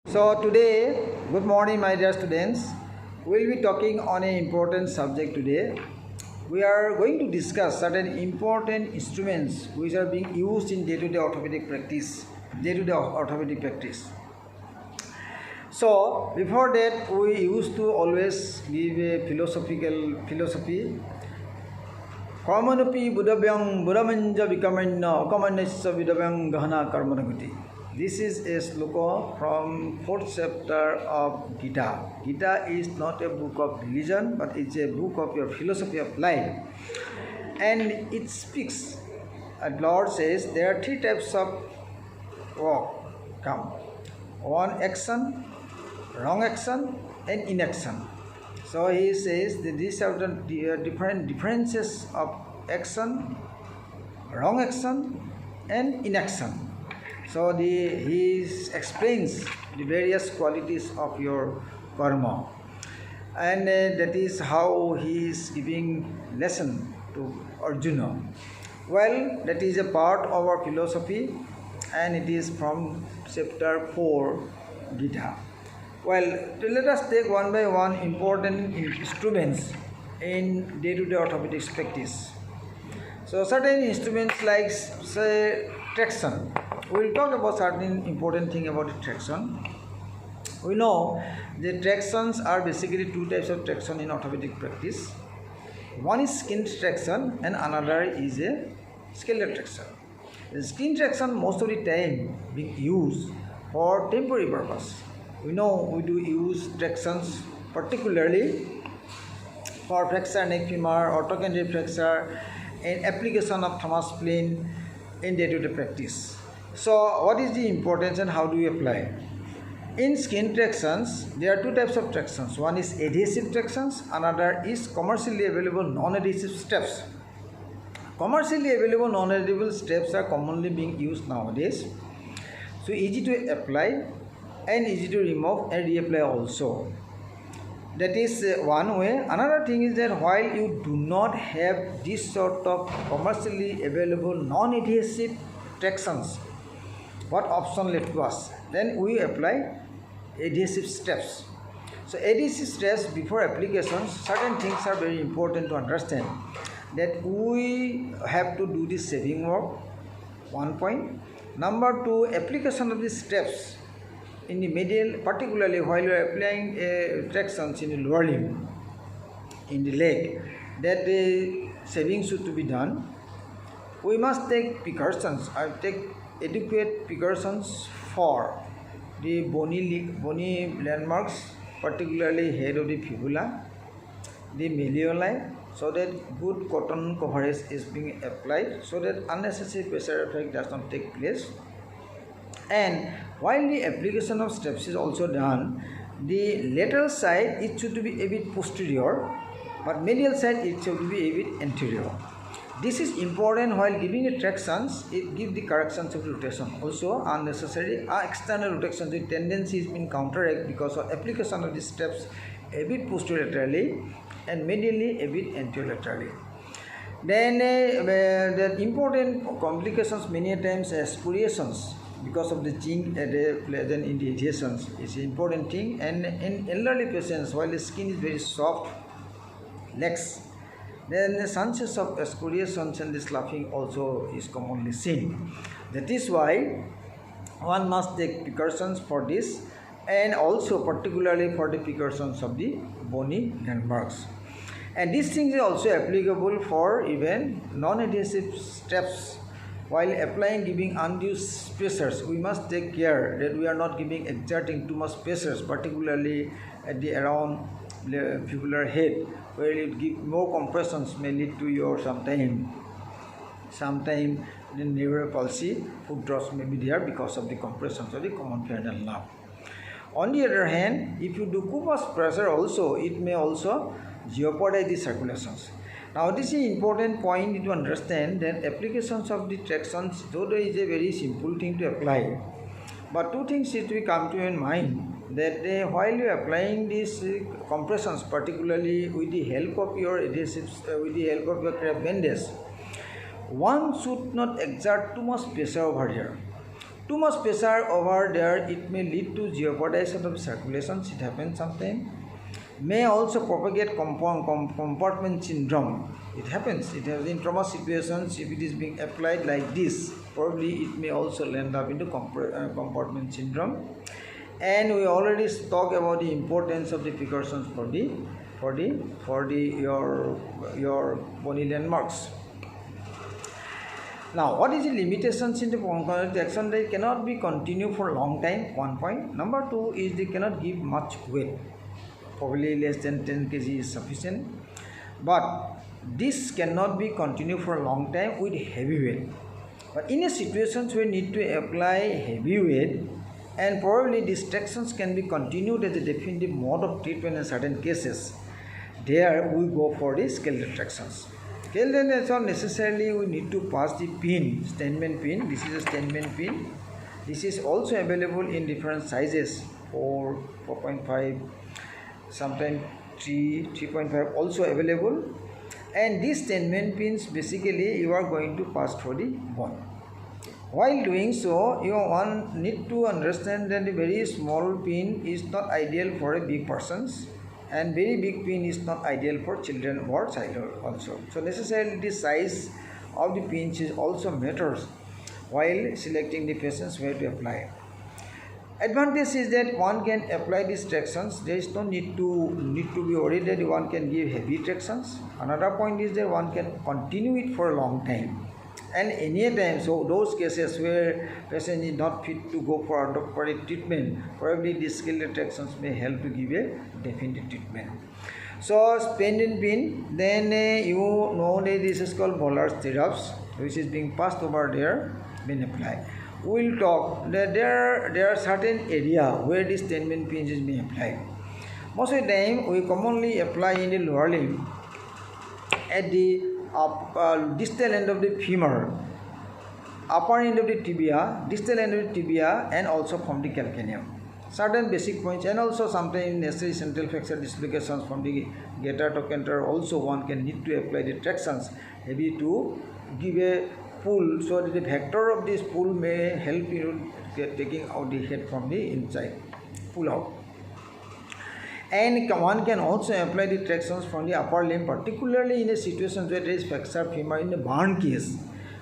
So today, good morning my dear students. We'll be talking on an important subject today. We are going to discuss certain important instruments which are being used in day-to-day orthopedic practice. So before that, we used to always give a philosophy. Karmanopi buddhavyang buddhamanja vikamanya akamanyasya vidavyang gahana karmanaguti. This is a sloka from 4th chapter of Gita. Gita is not a book of religion, but it's a book of your philosophy of life. And it speaks, Lord says, there are three types of work come. One action, wrong action, and inaction. So he says that these are the different differences of action, wrong action, and inaction. So he explains the various qualities of your karma, and that is how he is giving lesson to Arjuna. Well, that is a part of our philosophy, and it is from chapter 4 Gita. Well, let us take one by one important instruments in day-to-day orthopedics practice. So certain instruments like say traction. We will talk about certain important thing about the traction. We know the tractions are basically two types of traction in orthopedic practice. One is skin traction and another is a skeletal traction. The skin traction most of the time being used for temporary purpose. We know we do use tractions particularly for fracture neck femur, orthochondral fracture, and application of Thomas plane in day-to-day practice. So what is the importance and how do we apply? In skin tractions, there are two types of tractions. One is adhesive tractions, another is commercially available non-adhesive straps. Commercially available non-adhesive straps are commonly being used nowadays. So easy to apply and easy to remove and reapply also. That is one way. Another thing is that while you do not have this sort of commercially available non-adhesive tractions, what option left to us? Then we apply adhesive straps. So adhesive straps before applications, certain things are very important to understand. That we have to do this saving work, one point. Number two, application of these straps in the medial, particularly while you are applying tractions in the lower limb, in the leg, that the saving should to be done. We must take precautions. I take adequate precautions for the bony landmarks, particularly head of the fibula, the malleoli, so that good cotton coverage is being applied, so that unnecessary pressure effect does not take place. And while the application of straps is also done, the lateral side it should be a bit posterior, but medial side it should be a bit anterior. This is important while giving the tractions. It gives the corrections of rotation. Also unnecessary external rotations, the tendency is being counteract because of application of the straps a bit posterolaterally and medially a bit anterolaterally. Then the important complications many times excoriations because of the zinc present in the adhesions is an important thing. And in elderly patients, while the skin is very soft, lax, then the chances of excoriations and the sloughing also is commonly seen. That is why one must take precautions for this, and also particularly for the precautions of the bony landmarks. And this thing is also applicable for even non-adhesive straps. While applying, giving undue pressures, we must take care that we are not exerting too much pressures, particularly at the around the fibular head, where it give more compressions may lead to your sometime the neural palsy, foot drops may be there because of the compressions of the common cranial nerve. On the other hand, if you do too much pressure also, it may also jeopardize the circulations. Now this is an important point to understand that applications of the tractions, though it is a very simple thing to apply, but two things should be come to your mind. That while you are applying these compressions, particularly with the help of your adhesives, with the help of your craft bandage, one should not exert too much pressure over here. Too much pressure over there, it may lead to jeopardization of circulations. It happens sometimes. May also propagate compartment syndrome. It happens. It has in trauma situations. If it is being applied like this, probably it may also land up into compartment syndrome. And we already talked about the importance of the precautions for your bony landmarks. Now, what is the limitations in the concomitant action? They cannot be continued for a long time. 1 point. Number 2 is they cannot give much weight. Probably less than 10 kg is sufficient. But this cannot be continued for a long time with heavy weight. But in a situation where we need to apply heavy weight, and probably distractions can be continued as a definitive mode of treatment in certain cases, there we go for the scaled retractions. Scaled retraction, necessarily we need to pass the pin, Steinman pin. This is a Steinman pin. This is also available in different sizes, 4, 4.5, sometimes 3, 3.5 also available. And these Steinman pins, basically you are going to pass through the bone. While doing so, you need to understand that a very small pin is not ideal for a big persons, and very big pin is not ideal for children or child also. So necessarily the size of the pins is also matters while selecting the patients where to apply. Advantage is that one can apply these tractions. There is no need to be worried that one can give heavy tractions. Another point is that one can continue it for a long time. And any time, so those cases where patient is not fit to go for orthopedic treatment, probably these scaled retractions may help to give a definitive treatment. So Steinman pin, then you know that this is called Boller's stirrups, which is being passed over there, been applied. We will talk that there are certain area where this Steinman pins is being applied. Most of the time, we commonly apply in the lower limb at the distal end of the femur, upper end of the tibia, distal end of the tibia, and also from the calcaneum. Certain basic points, and also sometimes necessary central flexor dislocations from the gator to canter. Also, one can need to apply the tractions heavy to give a pull, so that the vector of this pull may help you get taking out the head from the inside, pull out. And one can also apply the tractions from the upper limb, particularly in a situation where there is flexor femur in a burn case.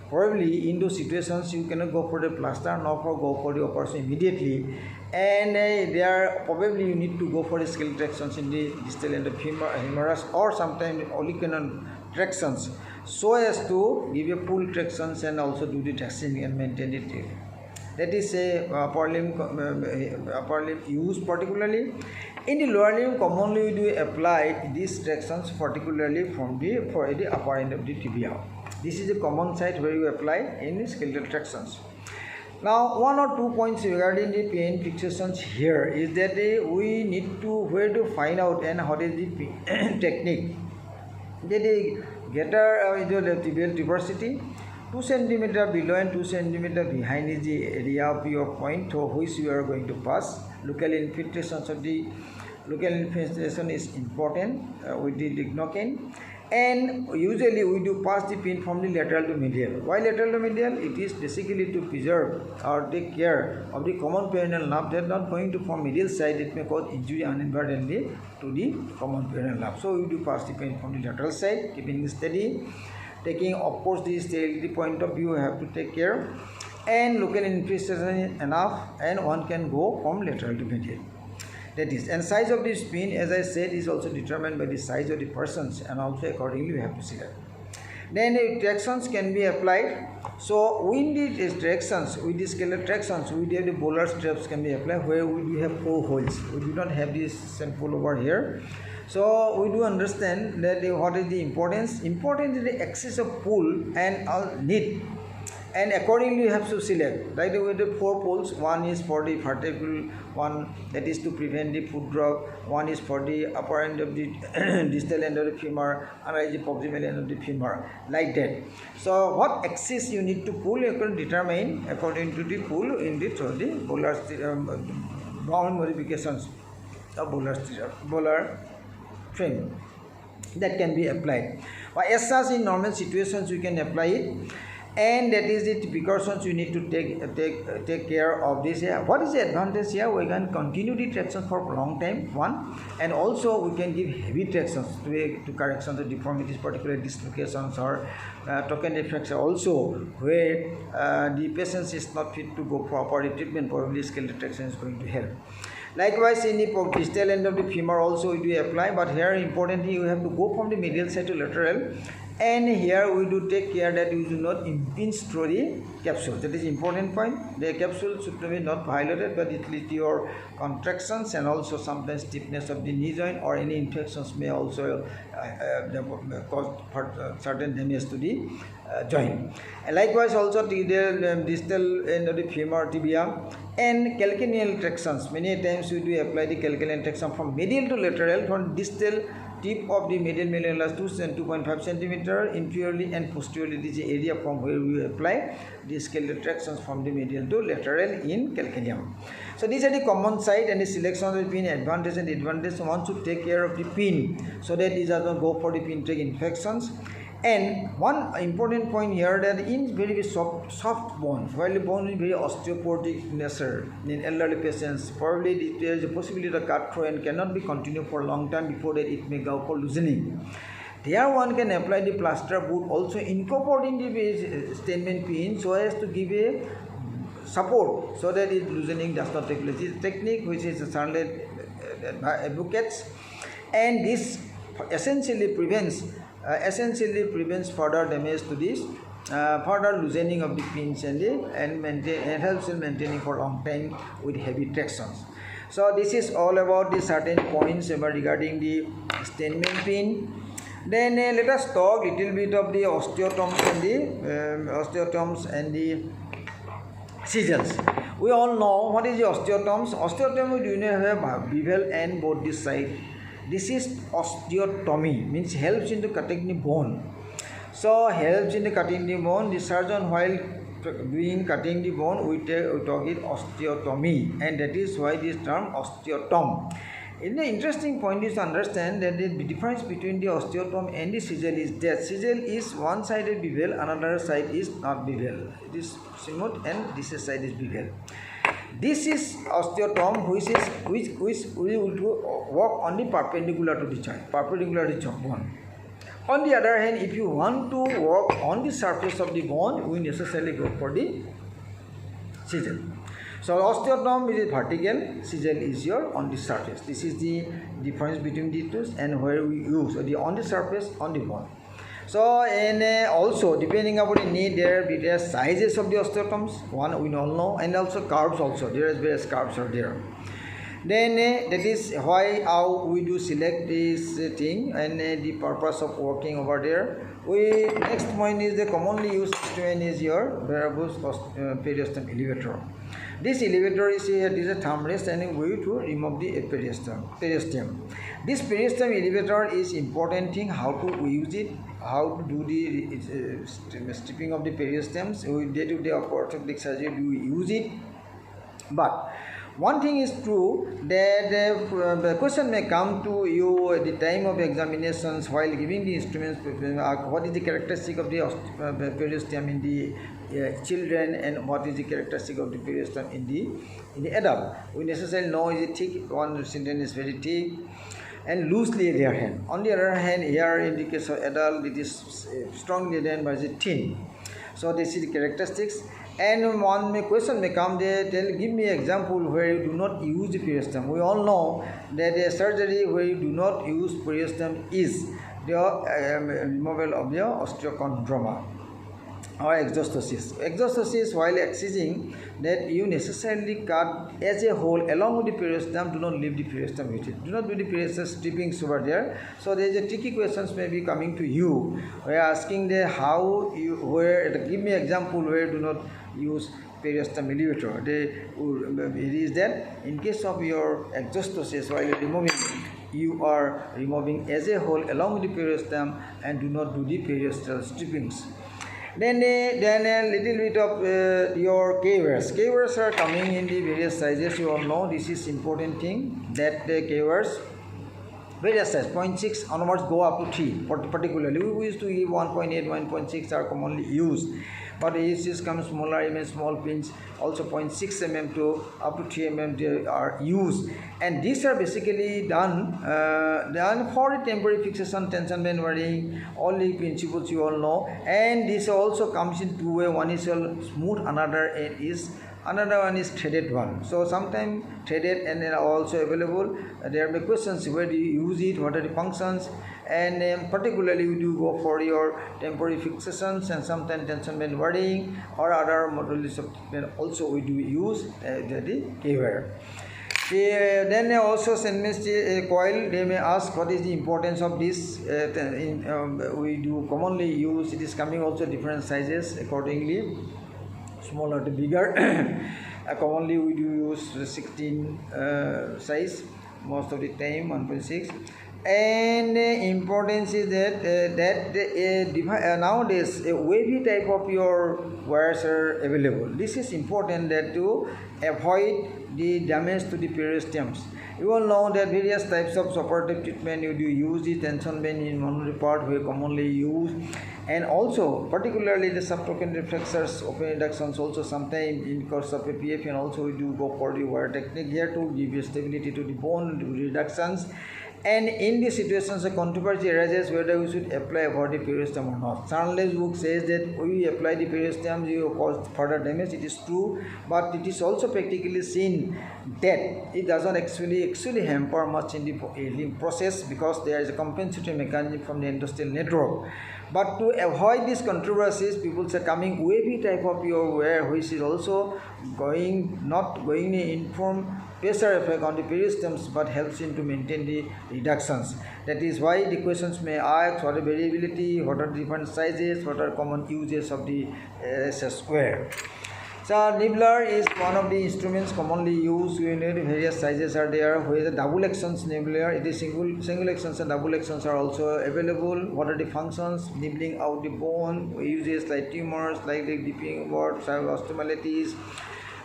Probably in those situations you cannot go for the plaster, nor go for the operation immediately, and there probably you need to go for the scaled tractions in the distal end of humerus, or sometimes obliquinal tractions, so as to give a pull tractions and also do the tractioning and maintain it. That is a upper limb use particularly. In the lower limb, commonly we do apply these tractions particularly for the upper end of the tibia. This is a common site where you apply in the scaled tractions. Now, 1 or 2 points regarding the pain fixations here is that we need to where to find out and what is the technique. The getter the tibial tuberosity, 2 cm below and 2 cm behind is the area of your point through which you are going to pass. Local infiltrations of the local infiltration is important with the lignocaine, and usually we do pass the pin from the lateral to medial. Why lateral to medial? It is basically to preserve or take care of the common peroneal nerve. They are not going to form medial side. It may cause injury inadvertently to the common peroneal nerve. So we do pass the pin from the lateral side, keeping it steady. Taking, of course, the sterility point of view, you have to take care, and local infiltration is enough, and one can go from lateral to medial. That is, and size of the pin, as I said, is also determined by the size of the persons, and also accordingly we have to see that. Then tractions can be applied. So in the tractions, with the scaled tractions, we have the Boller's straps can be applied where we have 4 holes. We do not have this sample over here. So we do understand that what is the importance? Important is the axis of pull and knit, and accordingly you have to select. Like with the 4 poles, one is for the vertebral one, that is to prevent the foot drop. One is for the upper end of the distal end of the femur, and the proximal end of the femur, like that. So what axis you need to pull, you can determine according to the pull in the Boller's bound modifications of Boller frame that can be applied. But as such, in normal situations you can apply it, and that is the precautions you need to take care of this here. What is the advantage here? We can continue the traction for a long time, one, and also we can give heavy tractions to corrections of deformities, particularly dislocations or trochanteric fracture also, where the patient is not fit to go for proper treatment. Probably skeletal traction is going to help. Likewise, in the distal end of the femur also we do apply, but here importantly you have to go from the medial side to lateral, and here we do take care that you do not impinge through the capsule. That is important point. The capsule should be not violated, but it leads to your contractions and also sometimes stiffness of the knee joint, or any infections may also cause certain damage to the joint. And likewise also the distal end of the femur tibia and calcaneal tractions. Many times we do apply the calcaneal traction from medial to lateral, from distal tip of the medial malleolus 2.5 cm inferiorly and posteriorly. This is the area from where we apply the skeletal tractions from the medial to lateral in calcaneum. So these are the common site and the selection of the pin, advantage and disadvantage. So one should take care of the pin so that these are not go for the pin trach infections. And one important point here, that in very soft bone, while the bone is very osteoporotic nature in elderly patients, probably there is a possibility to cut through and cannot be continued for a long time. Before that it may go for loosening. There one can apply the plaster boot, also incorporating the statement pin so as to give a support so that it loosening does not take place. This technique which is certainly advocates, and this essentially prevents further damage to this, further loosening of the pins and helps in maintaining for a long time with heavy tractions. So this is all about the certain points regarding the statement pin. Then let us talk little bit of the osteotomes and the sigils. We all know what is the osteotomes. Osteotomy, do you have a bevel and both this side. This is osteotomy, means helps in the cutting the bone. So helps in the cutting the bone. The surgeon, while doing cutting the bone, we talk it osteotomy, and that is why this term osteotome. And the interesting point is to understand that the difference between the osteotome and the sigil is that sigil is one-sided bevel, another side is not bevel. It is smooth and this side is bevel. This is osteotome, which we will work on the perpendicular to the joint, perpendicular to the bone. On the other hand, if you want to work on the surface of the bone, we necessarily go for the sigil. So osteotome is vertical, sigil is your on the surface. This is the difference between the two, and where we use the on the surface, on the bone. So, and also depending upon the need, there are various sizes of the osteotomes. One we all know, and also curves also. There is various curves are there. Then that is why how we do select this thing, and the purpose of working over there. Next point is the commonly used instrument is your varus periosteum elevator. This elevator is a thumb rest, and we to remove the periosteum. This periosteum elevator is important thing, how to use it, how to do the stripping of the periostems. We day-to-day orthopedic surgery we use it. But one thing is true, that the question may come to you at the time of examinations while giving the instruments. What is the characteristic of the periosteum in the children, and what is the characteristic of the periosteum in the adult? We necessarily know is it thick. One children is very thick and loosely adherent. On the other hand, here in the case of adult, it is strongly adherent but is thin. So this is the characteristics. And one question may come there, give me an example where you do not use the periosteum. We all know that a surgery where you do not use periosteum is the removal of the osteochondroma or exostosis. Exostosis, while excising, that you necessarily cut as a whole along with the periosteum. Do not leave the periosteum with it. Do not do the periosteum strippings over there. So there is a tricky questions may be coming to you. We are asking the how you give me an example where do not use periosteum elevator. It is that in case of your exostosis, while removing, you are removing as a whole along with the periosteum and do not do the periosteal strippings. Then a little bit of your K-wires. K-wires are coming in the various sizes. You all know this is important thing, that the K-wires various size 0.6 onwards go up to 3. Particularly we used to give 1.8, 1.6 are commonly used. but ACs come smaller, even small pins, also 0.6 mm to up to 3 mm they are used, and these are basically done for temporary fixation, tension band varying, all the principles you all know. And this also comes in two way. One is smooth, another one is threaded one. So sometimes threaded and then also available. There may be questions, where do you use it, what are the functions, and particularly we do go for your temporary fixations and sometimes tension band varying or other modalities of treatment also we do use the K-wire. Then also SMCH coil, they may ask what is the importance of this. We do commonly use, it is coming also different sizes accordingly, smaller to bigger. Commonly we do use 16 size most of the time, 1.6. And importance is that nowadays a wavy type of your wires are available. This is important that to avoid the damage to the periosteums. You all know that various types of suppurative treatment you do use the tension band in one part we commonly use, and also particularly the subtrochlear reflexors, open reductions also sometimes in course of a PF, and also we do go for the wire technique here to give you stability to the bone reductions. And in these situations, a controversy arises whether we should apply for the periosteum or not. Charles' book says that we apply the periosteum, you cause further damage. It is true, but it is also practically seen that it doesn't actually hamper much in the healing process because there is a compensatory mechanism from the endosteal network. But to avoid these controversies, people are coming wavy type of your wear, which is also not going to inform pressure effect on the periosteums, but helps in to maintain the reductions. That is why the questions may ask what are variability, what are different sizes, what are common uses of the SS square. So Nibbler is one of the instruments commonly used. Various sizes are there. Where the double actions Nibbler, it is single actions and double actions are also available. What are the functions? Nibbling out the bone. We use like tumors, like the dipping about osteomyelitis,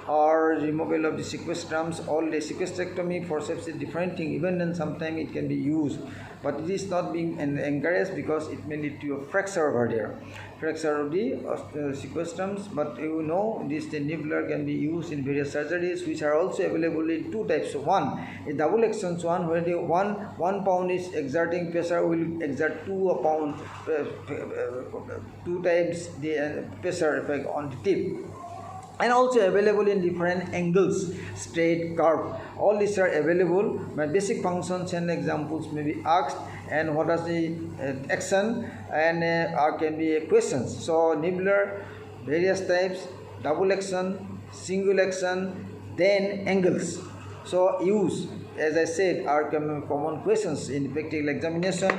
or removal of the sequestrums. All the sequestrectomy forceps is different thing. Even then sometimes it can be used, but it is not being encouraged because it may lead to a fracture over there, fracture of the sequestrums. But you know this the Nibbler can be used in various surgeries, which are also available in two types. One is double actions one, where the one pound is exerting pressure will exert 2 pound 2 times the pressure effect on the tip. And also available in different angles, straight, curve. All these are available. My basic functions and examples may be asked, and what is the action, and can be questions. So Nibbler, various types, double action, single action, then angles. So use, as I said, are common questions in practical examination.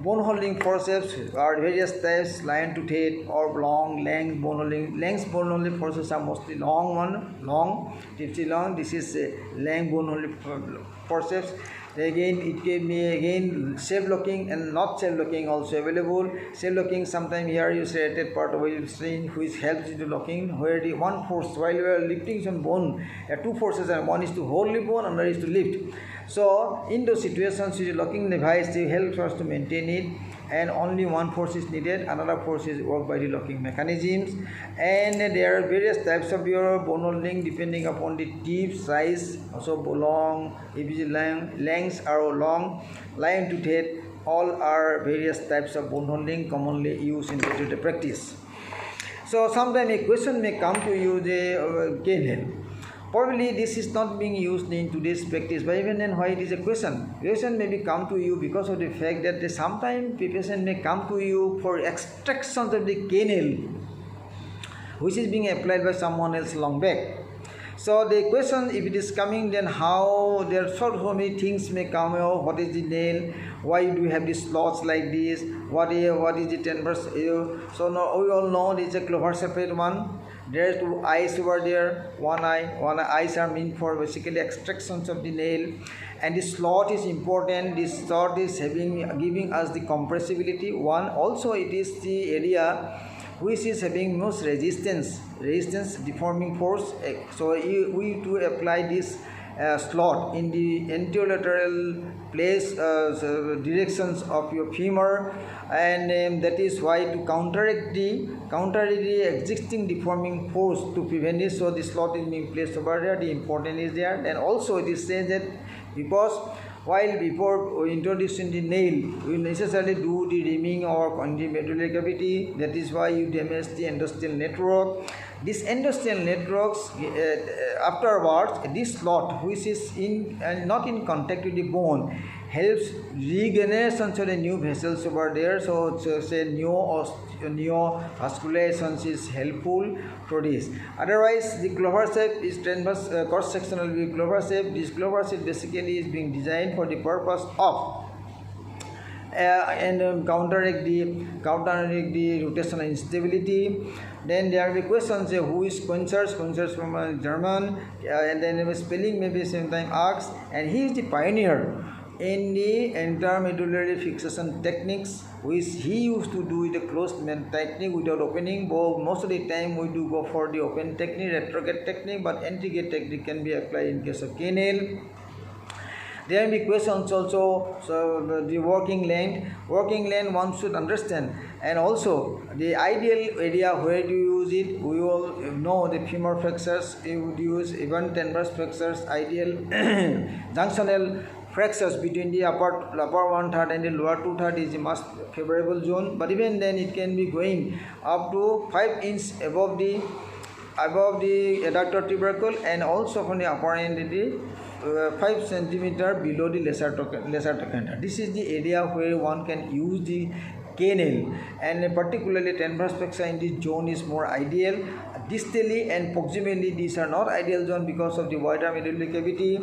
Bone holding forceps are various types, line to thread or long, length bone holding. Length bone holding forceps are mostly long, tipsy long. This is length bone holding forceps. Again, it gave me shape locking and not shape locking also available. Shape locking, sometimes here you serrated part of the strain which helps in the locking, where the one force while you are lifting some bone, two forces, and one is to hold the bone, another is to lift. So in those situations, the locking device helps us to maintain it, and only one force is needed, another force is worked by the locking mechanisms. And there are various types of your bone holding depending upon the tip size, also long, if it is lengths are long, line to thread, all are various types of bone holding commonly used in day-to-day practice. So sometimes a question may come to you, the cane nail. Probably this is not being used in today's practice, but even then why it is a question? Question may be come to you because of the fact that sometimes the patient may come to you for extraction of the canal, which is being applied by someone else long back. So the question, if it is coming, then how, there are so many things may come. What is the nail? Why do you have these slots like this? What is the 10%? So now we all know this is a clover separate one. There are two eyes over there. One eyes are meant for basically extractions of the nail, and the slot is important. This slot is giving us the compressibility. One also it is the area which is having most resistance deforming force. So we to apply this slot in the anterolateral place directions of your femur, and that is why to counteract the existing deforming force to prevent it. So the slot is being placed over there. The important is there. Then also it is said that because while before introducing the nail, we necessarily do the reaming or on the medullary cavity. That is why you damage the endosteal network. This endosteal networks afterwards, this slot which is not in contact with the bone helps regeneration to the new vessels over there. So say neovascularization is helpful for this. Otherwise, the clover shape is transverse cross sectional view clover shape. This clover shape basically is being designed for the purpose of counteract the rotational instability. Then there will be questions who is Coils from German, and then spelling maybe sometimes asked, and he is the pioneer in the intermedullary fixation techniques, which he used to do with a closed technique without opening. But most of the time we do go for the open technique, retrograde technique, but anti-gate technique can be applied in case of canal. There will be questions also, so the working length one should understand, and also the ideal area where do you use it. We all know the femur flexors, you would use even transverse flexors, ideal junctional fractures between the upper 1/3 and the lower 2/3 is the most favorable zone, but even then it can be going up to 5 inches above the adductor tubercle, and also from the upper end the 5 centimeter below the lesser trochanter. This is the area where one can use the canal, and particularly transverse flexor in this zone is more ideal. Distally and proximally, these are not ideal zone because of the wider medullary cavity,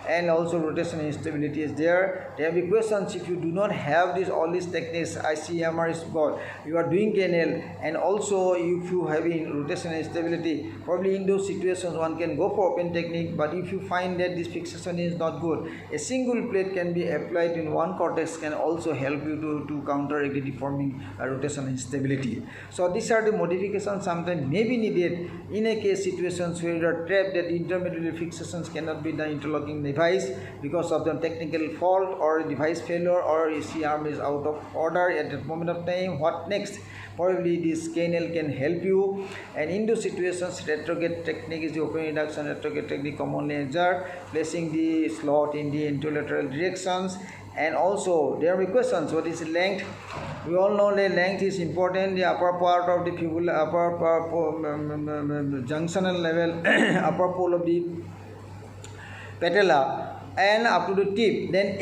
and also rotational instability is there. There will be questions if you do not have all these techniques. ICMR is got, you are doing canal, and also if you have rotational instability, probably in those situations one can go for open technique. But if you find that this fixation is not good, a single plate can be applied in one cortex, can also help you to counteract the deforming rotational instability. So these are the modifications sometimes may be needed in a case situations where you are trapped that intermedullary fixations cannot be done interlocking device because of the technical fault or device failure, or AC arm is out of order at that moment of time. What next? Probably this canal can help you, and in those situations retrograde technique is the open reduction retrograde technique commonly exerted, placing the slot in the anterolateral directions. And also there will be questions, what is length? We all know the length is important. The upper part of the fibula, upper part, junctional level, upper pole of the patella, and up to the tip, then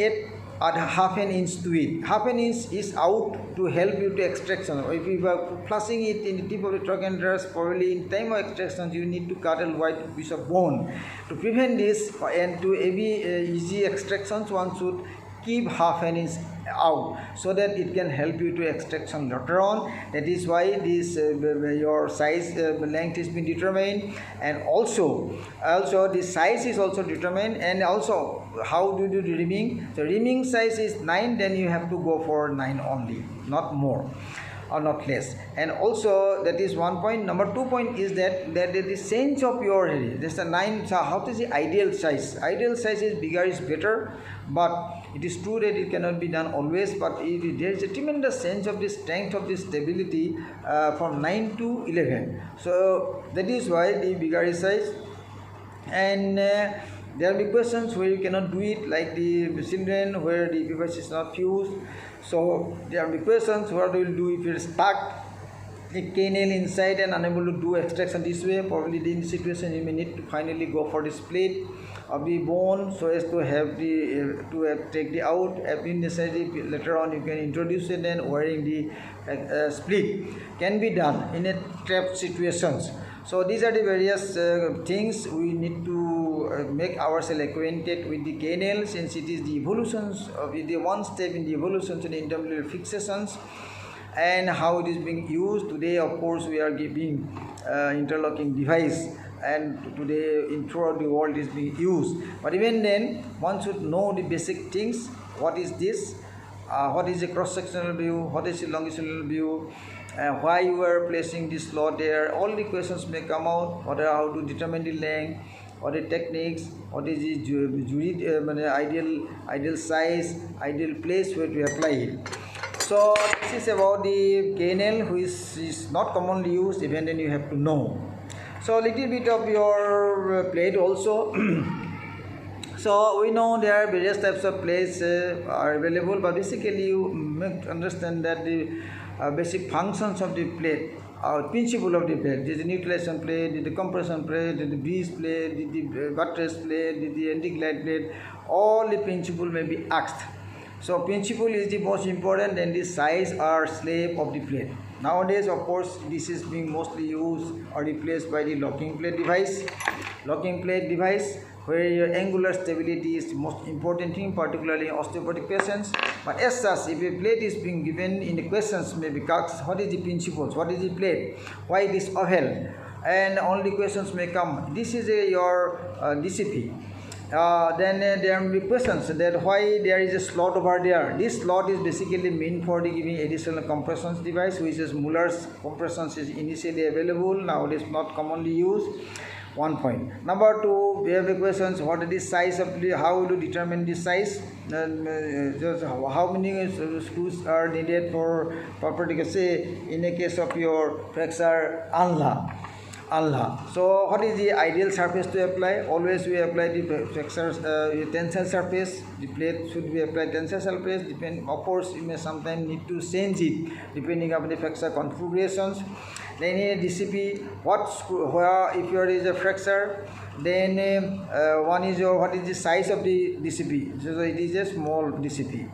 add half an inch to it. Half an inch is out to help you to extraction. If you are flushing it in the tip of the trochanters, probably in time of extraction you need to cut a white piece of bone. To prevent this and to easy extractions, one should keep half an inch out so that it can help you to extraction later on. That is why this your size length is being determined, and also the size is also determined, and also how do you do the reaming. The reaming size is 9, then you have to go for 9 only, not more or not less. And also that is one point. Number 2 point is that the sense of your head, this is a 9. So how is the ideal size? Ideal size is bigger is better, but it is true that it cannot be done always, but there is a tremendous sense of the strength of the stability from 9 to 11. So that is why the bigger is size. And there will be questions where you cannot do it, like the children where the device is not fused. So there will be questions, what will you do if you are stuck a canal inside and unable to do extraction this way? Probably in this situation you may need to finally go for the split of the bone so as to have take the out. If necessary, later on you can introduce it, and wearing the split can be done in a trapped situations. So these are the various things we need to make ourselves acquainted with the canal, since it is the evolutions of the one step in the evolutions in the intermedullary fixations, and how it is being used. Today, of course, we are giving interlocking device, and today throughout the world is being used. But even then, one should know the basic things. What is this? What is a cross-sectional view? What is a longitudinal view? Why you are placing this slot there? All the questions may come out. How to determine the length? what the techniques, what is the ideal size, ideal place where to apply it. So this is about the KNL, which is not commonly used, even then you have to know. So a little bit of your plate also. So we know there are various types of plates are available, but basically you must understand that the basic functions of the plate, principle of the plate, the neutralization plate, the compression plate, the breeze plate, the buttress plate, the anti-glide plate, all the principle may be asked. So principle is the most important, and the size or slab of the plate. Nowadays, of course, this is being mostly used or replaced by the locking plate device. Locking plate device, where your angular stability is the most important thing, particularly in osteopathic patients. But as such, if a plate is being given in the questions, may be asked, what is the principles, what is the plate, why this oval, and only questions may come. This is your DCP. Then there will be questions that why there is a slot over there. This slot is basically meant for the giving additional compressions device, which is Muller's compressions is initially available, nowadays not commonly used. 1 point. Number 2, we have the questions, what is the size of the, how will you determine the size, just how many screws are needed for particular, say in a case of your flexor ulna. So what is the ideal surface to apply? Always we apply the flexor tensile surface. The plate should be applied tensile surface. Of course, you may sometimes need to change it depending upon the flexor configurations. Then in a DCP, if there is a flexor, then one is what is the size of the DCP? So it is a small DCP.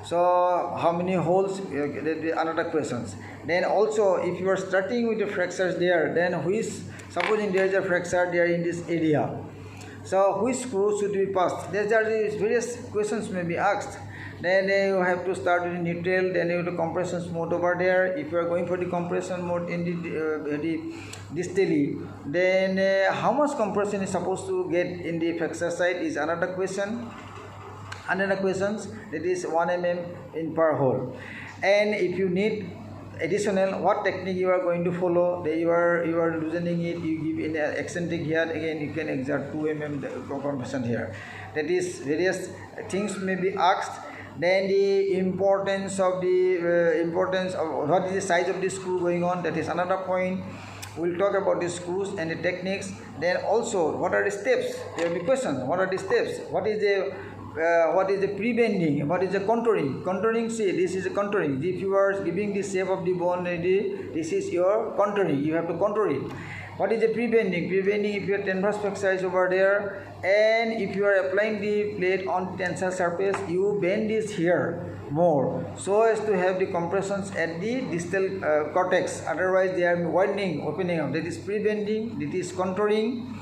So how many holes? Another questions. Then also, if you are starting with the flexors there, then supposing there is a flexor there in this area, so which screw should be passed? There are various questions may be asked. Then you have to start with the neutral, then you have the compression mode over there. If you are going for the compression mode in the distally, then how much compression is supposed to get in the flexor side is another question. Another questions, that is 1 mm in per hole. And if you need additional, what technique you are going to follow, you are loosening it, you give in an eccentric here, again you can exert 2 mm compression here. That is, various things may be asked. Then the importance of what is the size of the screw going on, that is another point. We'll talk about the screws and the techniques. Then also, what are the steps? There will be questions. What are the steps? What is the pre-bending? What is the contouring? Contouring, see, this is a contouring. If you are giving the shape of the bone, this is your contouring. You have to contour it. What is the pre-bending? Pre-bending, if your transverse flexor is over there, and if you are applying the plate on tensile surface, you bend this here more, so as to have the compressions at the distal cortex. Otherwise, they are widening, opening up. That is pre-bending. That is contouring.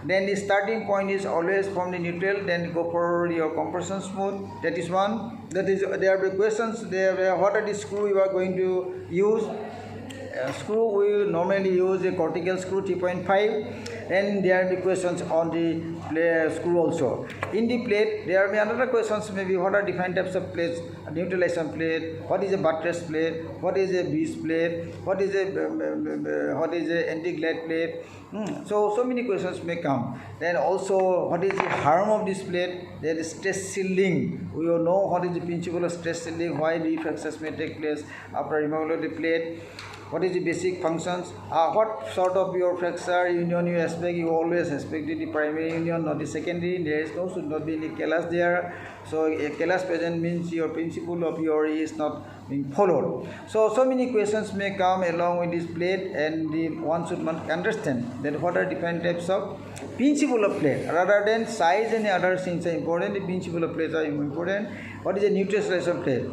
Then the starting point is always from the neutral, then go for your compression smooth. That is one. That is, there will be questions there. What are the screw you are going to use? Screw, we normally use a cortical screw 3.5. Then there will be questions on the screw also. In the plate, there will be another questions, maybe what are different types of plates? A neutralization plate, what is a buttress plate, what is a breeze plate, what is a anti-glide plate. So many questions may come. Then also, what is the harm of this plate? There is stress shielding. We all know what is the principle of stress shielding, why the fractures may take place after removal of the plate. What is the basic functions? What sort of your flexor union you expect? You always expect the primary union, not the secondary. There is should not be any callus there. So a callus present means your principle of your is not being followed. So many questions may come along with this plate, and one should understand that what are different types of principle of plate. Rather than size and other things are important, the principle of plates are important. What is a neutralization plate?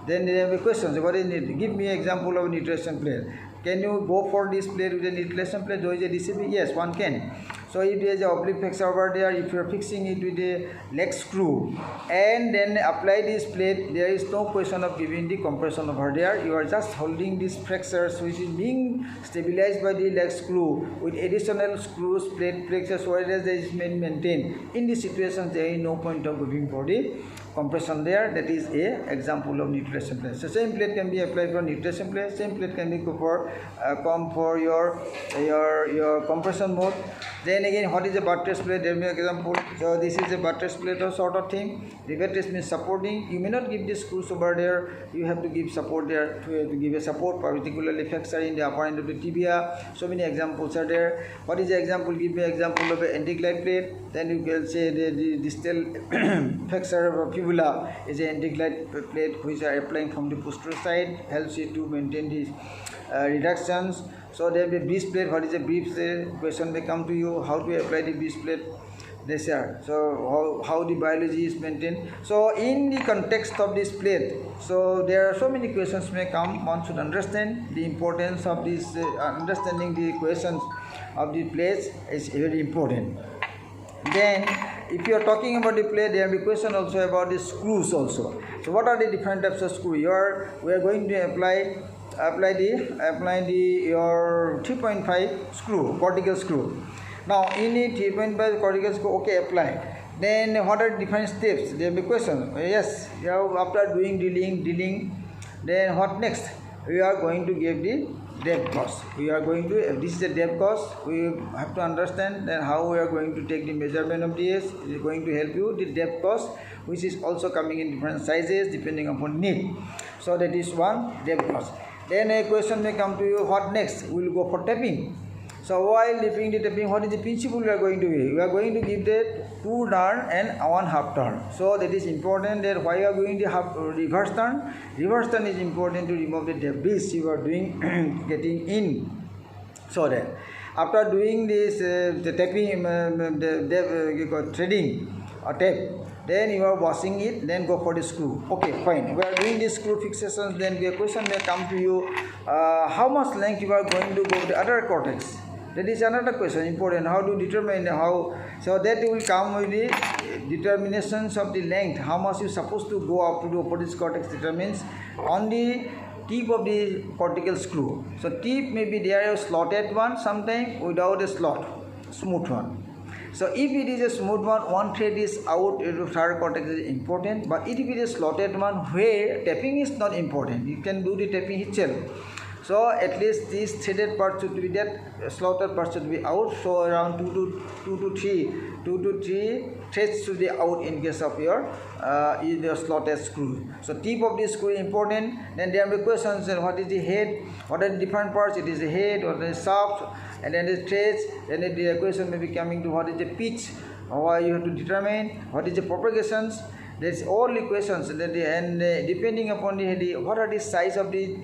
Then there will be questions. What is it? Give me an example of a neutralization plate. Can you go for this plate with a neutralization plate? There is a DCP? Yes, one can. So if there is an oblique flexor over there, if you are fixing it with a leg screw and then apply this plate, there is no question of giving the compression over there. You are just holding these flexors which is being stabilized by the leg screw with additional screws, plate flexors, whereas there is maintained. In this situation, there is no point of giving for the compression there. That is a example of neutralization plate. So same plate can be applied for neutralization plate. Same plate can be for your compression mode. Then again, what is a buttress plate? There may be example. So this is a buttress plate or sort of thing. The buttress means supporting. You may not give the screws over there. You have to give support there to give a support, particularly flexor in the upper end of the tibia. So many examples are there. What is the example? Give me an example of an antiglide plate. Then you can say the distal flexor of fibula is an antiglide plate which are applying from the posterior side, helps you to maintain these reductions. So there will be breeze plate. What is a breeze plate? Question may come to you. How to apply the breeze plate? This are. So how the biology is maintained. So in the context of this plate, so there are so many questions may come. One should understand the importance of this. Understanding the questions of the plates is very important. Then, if you are talking about the plate, there will be question also about the screws also. So what are the different types of screw? We are going to apply your 3.5 screw, cortical screw. Now in the 3.5 cortical screw, okay, apply. Then what are different steps? There will be question. Yes, after doing drilling, then what next? We are going to give the depth cost. This is the depth cost. We have to understand then how we are going to take the measurement of this. It is going to help you the depth cost, which is also coming in different sizes depending upon need. So that is one depth cost. Then a question may come to you, what next? We will go for tapping. So while lifting the tapping, what is the principle we are going to give? We are going to give the 2 turn and 1 half turn. So that is important that why you are going to have reverse turn. Reverse turn is important to remove the debris you are doing getting in. So that after doing this the tapping, threading or tape, then you are washing it, then go for the screw. Okay, fine. We are doing the screw fixations, then the question may come to you, how much length you are going to go with the other cortex? That is another question, important. How to determine how? So that will come with the determinations of the length. How much you supposed to go up to the opposite cortex determines on the tip of the cortical screw. So tip may be there a slotted one, sometimes without a slot, smooth one. So if it is a smooth one thread is out into third cortex is important. But if it is a slotted one where tapping is not important, you can do the tapping itself. So at least this threaded part should be that slotted part should be out. So around 2 to 3 threads should be out in case of your slotted screw. So tip of this screw is important. Then there will be questions: what is the head? What are the different parts? It is the head or the shaft, and then the threads. Then the question may be coming to what is the pitch? How you have to determine what is the propagations. That's all the questions, and depending upon what are the size of the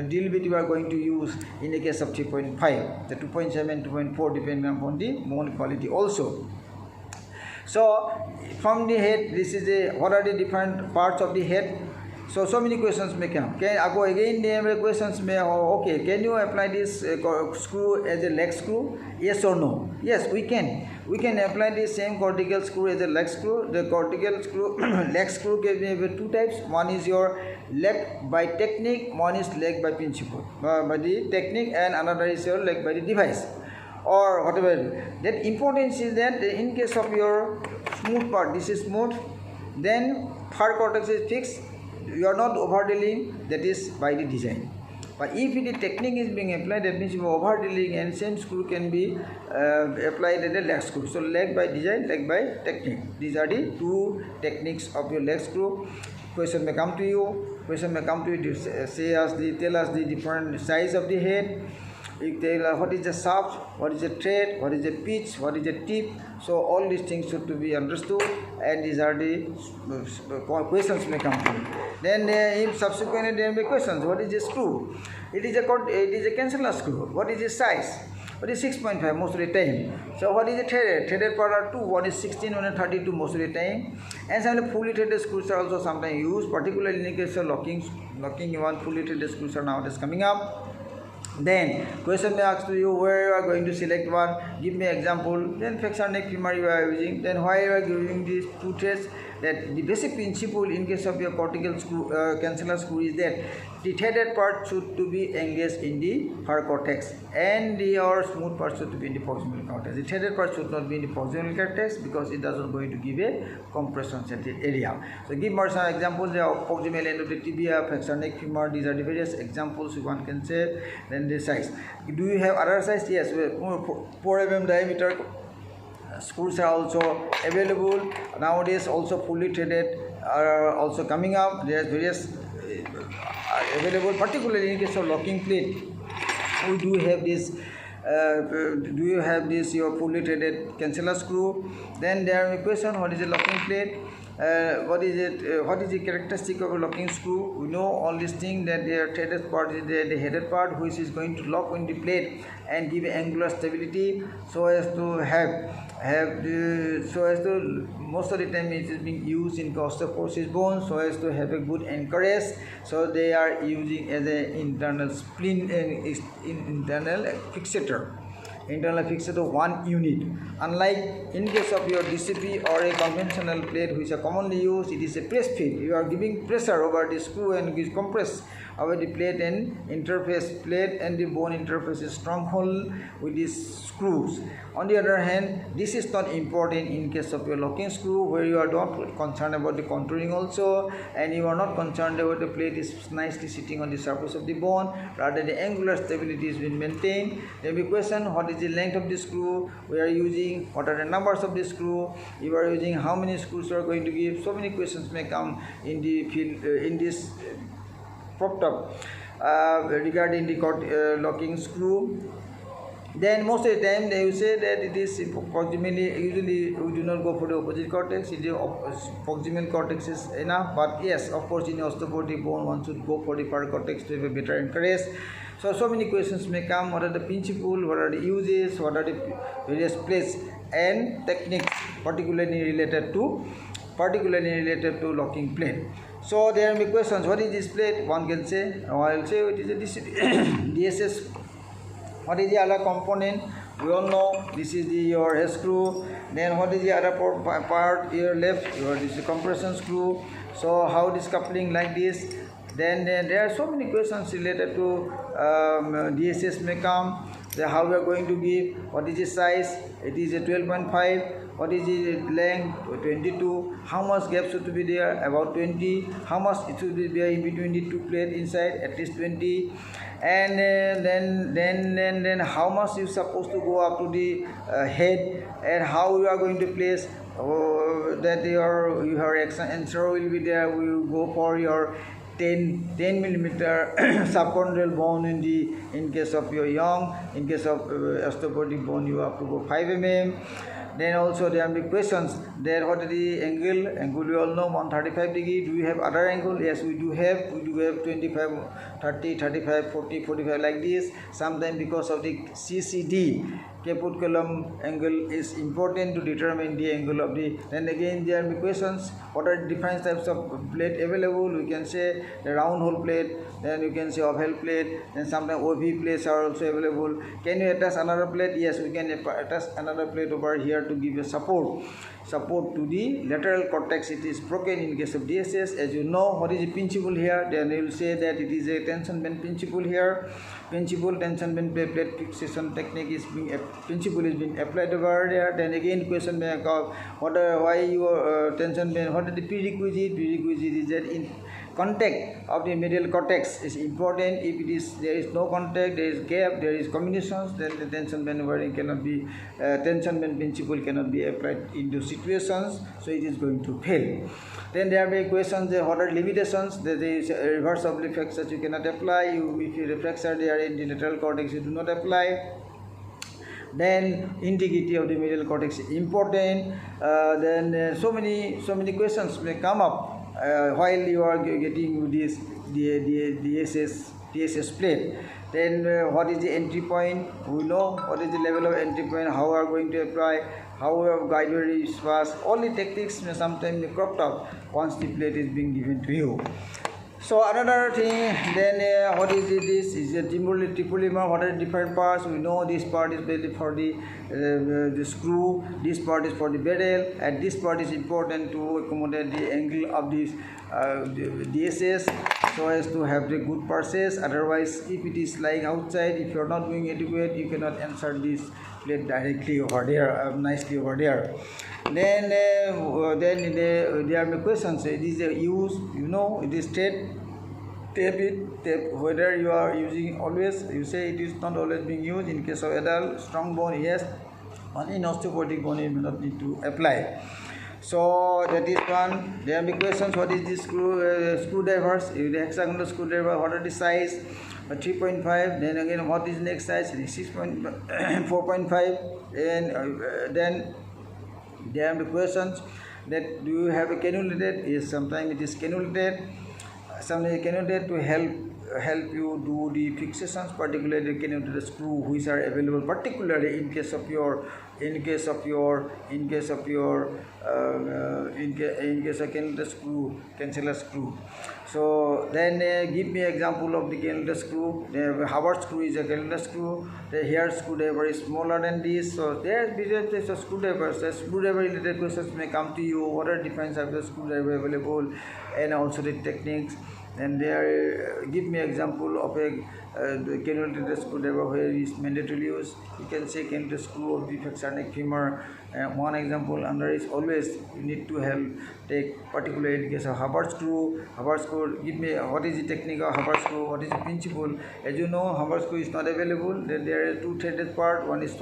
drill bit you are going to use in the case of 3.5, the 2.7, 2.4, depending upon the mold quality also. So from the head, this is what are the different parts of the head. So many questions may come. Okay, again the questions may, okay, can you apply this screw as a leg screw? Yes or no? Yes, we can. We can apply the same cortical screw as a leg screw. The cortical screw, leg screw can be 2 types. One is your leg by technique, one is leg by principle, by the technique, and another is your leg by the device, or whatever. That importance is that in case of your smooth part, this is smooth, then third cortex is fixed. You are not overdrilling, that is by the design. But if the technique is being applied, that means you are overdrilling, and same screw can be applied as a leg screw. So leg by design, leg by technique. These are the 2 techniques of your leg screw. Question may come to you. Question may come to you. Tell us the different size of the head. You tell what is the shaft, what is the thread, what is the pitch, what is the tip. So all these things should to be understood, and these are the questions may come to you. Then if subsequently there will be questions, what is the screw? It is a canceller screw. What is the size? What is 6.5 most of the time? So what is the threaded? Threaded part are 2. One is 16, one is 32 most of the time. And some fully threaded screws are also sometimes used, particularly in the case of locking one fully threaded screws are nowadays coming up. Then question may ask to you where you are going to select one. Give me example. Then flexor neck femur you are using. Then why you are using these 2 threads? that the basic principle in case of your cortical screw, cancellar screw is that the threaded part should to be engaged in the fur cortex and your smooth part should be in the proximal cortex. The threaded part should not be in the proximal cortex because it doesn't going to give a compression centered area. So give more some examples. The proximal end of the tibia, flexor neck femur. These are the various examples one can say. Then the size. Do you have other size? Yes, 4 mm diameter screws are also available nowadays. Also fully threaded are also coming up. There are various available, particularly in case of locking plate. We do have this. Do you have this your fully threaded cancellar screw? Then there are a question: what is a locking plate? What is it? What is the characteristic of a locking screw? We know all these things that the threaded part is the headed part, which is going to lock on the plate and give angular stability, so as to most of the time it is being used in osteoporosis bones, so as to have a good anchorage. So they are using as an internal splint and internal fixator. Internal fixator 1 unit. Unlike in case of your DCP or a conventional plate which are commonly used, it is a press fit. You are giving pressure over the screw and it is compressed over the plate and interface. Plate and the bone interface is stronghold with these screws. On the other hand, this is not important in case of your locking screw, where you are not concerned about the contouring also, and you are not concerned about the plate is nicely sitting on the surface of the bone, rather the angular stability is being maintained. There will be question: what is the length of the screw we are using, what are the numbers of the screw you are using, how many screws you are going to give. So many questions may come in the field in this popped up regarding the locking screw. Then most of the time they will say that it is proximally. Usually we do not go for the opposite cortex. The proximal cortex is enough, but yes, of course in osteoporotic bone one should go for the fur cortex to have a better anchorage. So many questions may come: what are the principles, what are the uses, what are the various plates and techniques particularly related to locking plate. So there may be questions: what is this plate? One can say, I will say it is a DSS. What is the other component? We all know this is your head screw. Then what is the other part here left? This is the compression screw. So how this coupling like this? Then there are so many questions related to DSS may come. How we are going to give? What is the size? It is a 12.5. What is the length? 22. How much gap should be there? About 20. How much it should be there in between the two plates inside? At least 20. And then how much you supposed to go up to the head, and how you are going to place that your answer will be there. We will go for your 10 millimeter subchondral bone in case of your young. In case of osteoporotic bone, you have to go 5 mm. Then also there will be questions there: what is the angle? Angle we all know 135 degree. Do we have other angle? Yes, we do have. We do have 25, 30, 35, 40, 45 like this. Sometimes because of the CCD, caput column angle is important to determine the angle of the. Then again there will be questions: what are different types of plate available? We can say the round hole plate. Then you can say oval plate. Then sometimes OV plates are also available. Can you attach another plate? Yes, we can attach another plate over here to give a support to the lateral cortex. It is broken in case of DSS. As you know, what is the principle here? Then you will say that it is a tension band principle here. Principle tension band plate fixation technique is being applied over there. Then again question may come: why your tension band? What is the prerequisite? Prerequisite is that in contact of the medial cortex is important. If there is no contact, there is gap, there is combinations, then the tension band varying cannot be tension band principle cannot be applied into situations, so it is going to fail. Then there may be questions: what are limitations? There is reverse oblique flexors you cannot apply. If you reflexor there in the lateral cortex, you do not apply. Then integrity of the medial cortex is important. Then so many questions may come up while you are getting this DSS plate. Then what is the entry point? We know what is the level of entry point, how we are going to apply, how we have guided is fast. All the techniques may sometimes be cropped up once the plate is being given to you. So another thing, then what is it? This is a tripolymer. What are the different parts? We know this part is basically for the screw. This part is for the bevel, and this part is important to accommodate the angle of this DSS, so as to have the good purchase. Otherwise, if it is lying outside, if you are not doing adequate, you cannot insert this plate directly over there, nicely over there. Then there are questions. It is used, you know, it is tape whether you are using always. You say it is not always being used. In case of adult strong bone, yes, but in osteoporotic bone you may not need to apply. So that is one. There will be questions. What is this screwdrivers? The hexagonal screwdriver, what are the size? 3.5. Then again, what is next size? 4.5. And then there are the questions that do you have a cannulated? Yes, sometimes it is cannulated. Sometimes cannulated to help you do the fixations, particularly cannulated screw which are available, particularly in case of your cannulated screw, canceller screw. So then give me example of the cannulated screw. The Hubbard screw is a cannulated screw. The hair screwdriver is smaller than this. So there is a screwdriver. So screwdriver related questions may come to you. What are different types of screwdriver available, and also the techniques. And there, give me example of a cannulated screwdriver where it is mandatory use. You can say cannulated screw of the flexor femur. One example under is always you need to take particularly in case of Hubbard screw. Hubbard screw, give me what is the technique of Hubbard screw, what is the principle. As you know, Hubbard screw is not available. Then there are two threaded part. One is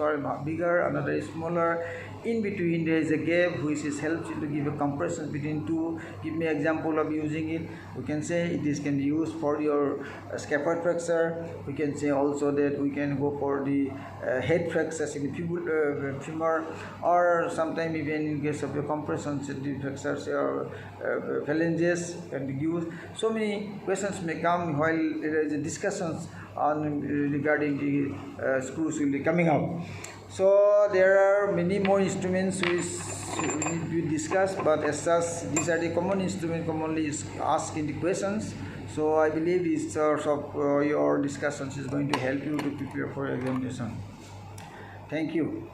bigger, another is smaller. In between there is a gap which helps you to give a compression between two. Give me example of using it. We can say this can be used for your scaphoid flexor. We can say also that we can go for the head flexors in the femur, or sometimes even in case of the compressions in the flexors or phalanges can be used. So many questions may come while there is discussions on regarding the screws will be coming up. So there are many more instruments which we discuss, but as such, these are the common instruments commonly asked in the questions. So I believe this sort of your discussions is going to help you to prepare for examination. Thank you.